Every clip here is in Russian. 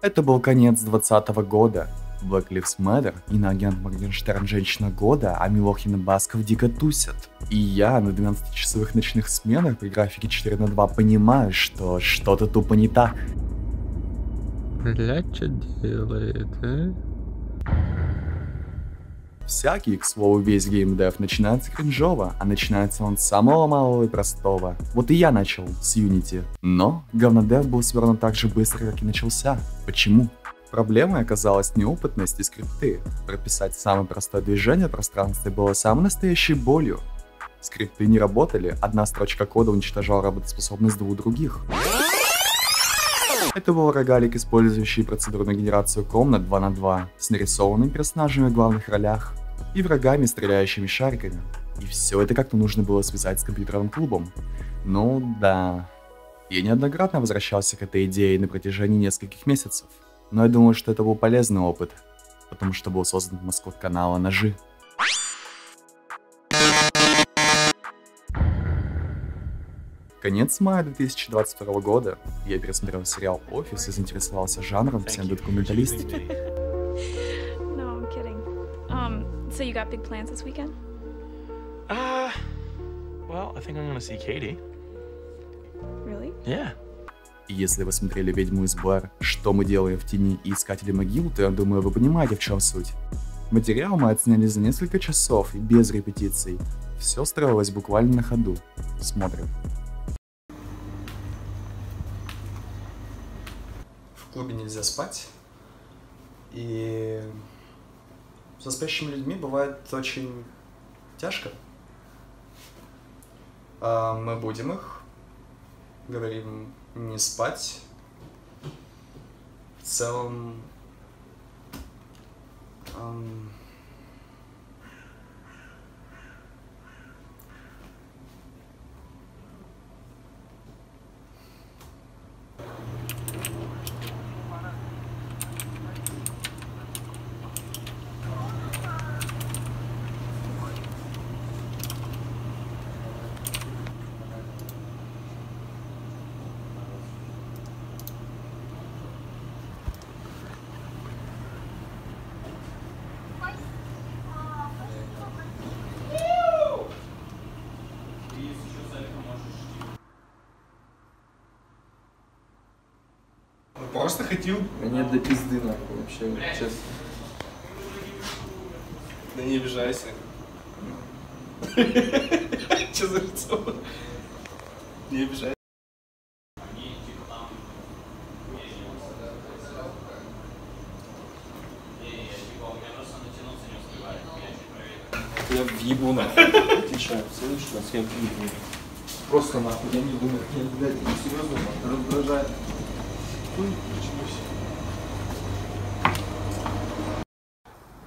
Это был конец 2020 года. Black Lives Matter, иноагент Моргенштерн женщина года, а Милохин и Басков дико тусят. И я на 12-часовых ночных сменах при графике 4/2 понимаю, что что-то тупо не так. Блядь, что делает, а? Всякий, к слову, весь геймдев начинается кринжово, а начинается он с самого малого и простого. Вот и я начал с Unity. Но говнодев был свернут так же быстро, как и начался. Почему? Проблемой оказалась неопытность и скрипты. Прописать самое простое движение в пространстве было самой настоящей болью. Скрипты не работали, одна строчка кода уничтожала работоспособность двух других. Это был рогалик, использующий процедурную генерацию комнат 2 на 2 с нарисованными персонажами в главных ролях и врагами, стреляющими шариками. И все это как-то нужно было связать с компьютерным клубом. Ну да. Я неоднократно возвращался к этой идее на протяжении нескольких месяцев. Но я думаю, что это был полезный опыт, потому что был создан маскот канала «Ножи». Конец мая 2022 года. Я пересмотрел сериал «Офис» и заинтересовался жанром псевдодокументалистики. No, I'm kidding. So you got big plans this weekend? Well, I think I'm gonna see Katie. Really? Yeah. И если вы смотрели «Ведьму из Блэр», «Что мы делаем в тени» и «Искатели могил», то я думаю, вы понимаете, в чем суть. Материал мы отсняли за несколько часов и без репетиций. Все строилось буквально на ходу. Смотрим. В клубе нельзя спать, и со спящими людьми бывает очень тяжко. Мы будем их, говорим не спать. В целом... Просто хотел. Мне до пизды нахуй вообще, честно. Да не обижайся. Че за лицо? Не обижайся. Я въебу нахуй. Отвечаю, в следующий раз я въебу. Просто нахуй, я не думаю, блядь, серьезно, раздражает.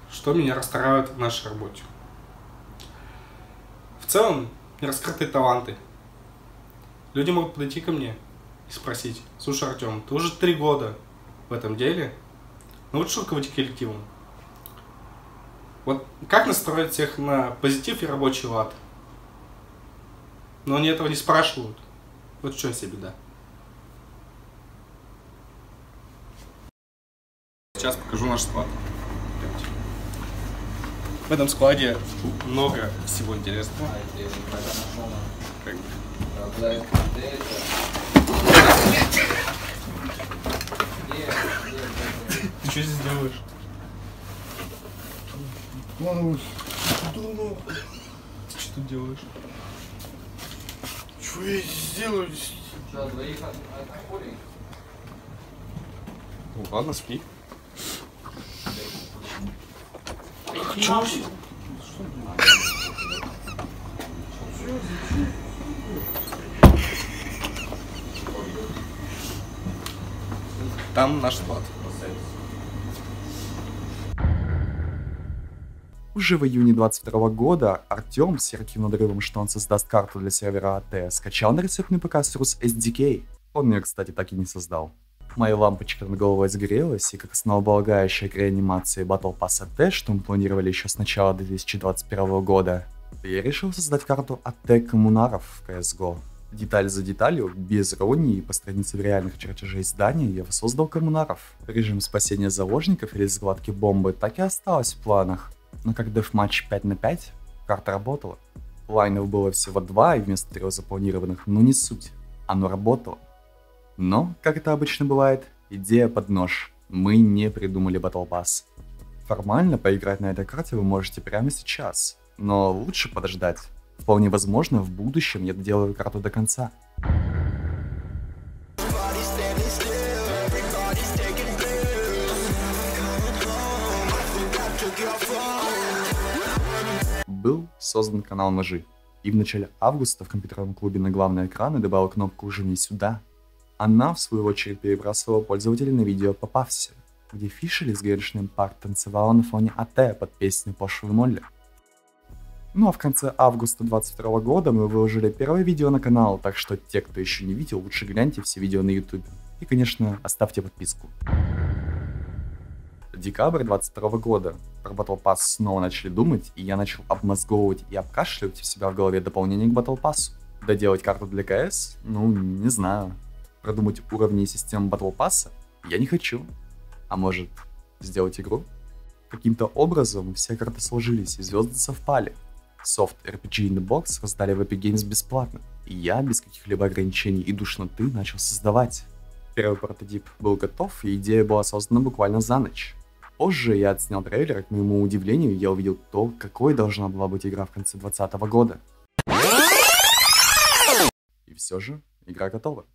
Что меня расстраивает в нашей работе? В целом, нераскрытые таланты. Люди могут подойти ко мне и спросить: слушай, Артем, ты уже 3 года в этом деле, научишь руководить коллективом? Вот как настроить всех на позитив и рабочий лад? Но они этого не спрашивают. Вот в чем вся беда. Сейчас покажу наш склад. В этом складе много всего интересного. Как бы. Ты что здесь делаешь? Ты что тут делаешь? Что я здесь делаю? Ну ладно, спи. Чё? Там наш склад. Уже в июне 2022 года Артем с ярким надрывом, что он создаст карту для сервера АТ, скачал на рецептный ПК Surus SDK. Он ее, кстати, так и не создал. Моя лампочка над головой загорелась, и как основополагающая к реанимации Battle Pass АТ, что мы планировали еще с начала 2021 года, я решил создать карту АТ коммунаров в CSGO. Деталь за деталью, без иронии и по страницам реальных чертежей здания я воссоздал коммунаров. Режим спасения заложников или схватки бомбы так и осталось в планах. Но как деф-матч 5 на 5, карта работала. Лайнов было всего 2 и вместо 3 запланированных, но не суть. Оно работало. Но, как это обычно бывает, идея под нож. Мы не придумали Battle Pass. Формально поиграть на этой карте вы можете прямо сейчас, но лучше подождать. Вполне возможно, в будущем я доделаю карту до конца. Был создан канал Ножи, и в начале августа в компьютерном клубе на главный экран я добавил кнопку «Уже не сюда». Она, в свою очередь, перебрасывала пользователей на видео по Пафсе, где Фишер из Genshin Impact танцевала на фоне АТ под песню «Пошлый Молли». Ну а в конце августа 2022 года мы выложили первое видео на канал, так что те, кто еще не видел, лучше гляньте все видео на YouTube. И, конечно, оставьте подписку. Декабрь 2022 года. Про Battle Pass снова начали думать, и я начал обмозговывать и обкашливать у себя в голове дополнение к Battle Pass. Доделать карту для КС? Ну, не знаю. Продумать уровни и систему Battle Pass? Я не хочу. А может, сделать игру? Каким-то образом все карты сложились, и звезды совпали. Софт RPG in the Box раздали в Epic Games бесплатно, и я без каких-либо ограничений и душноты начал создавать. Первый прототип был готов, и идея была создана буквально за ночь. Позже я отснял трейлер, и к моему удивлению я увидел то, какой должна была быть игра в конце 2020 года. И все же, игра готова.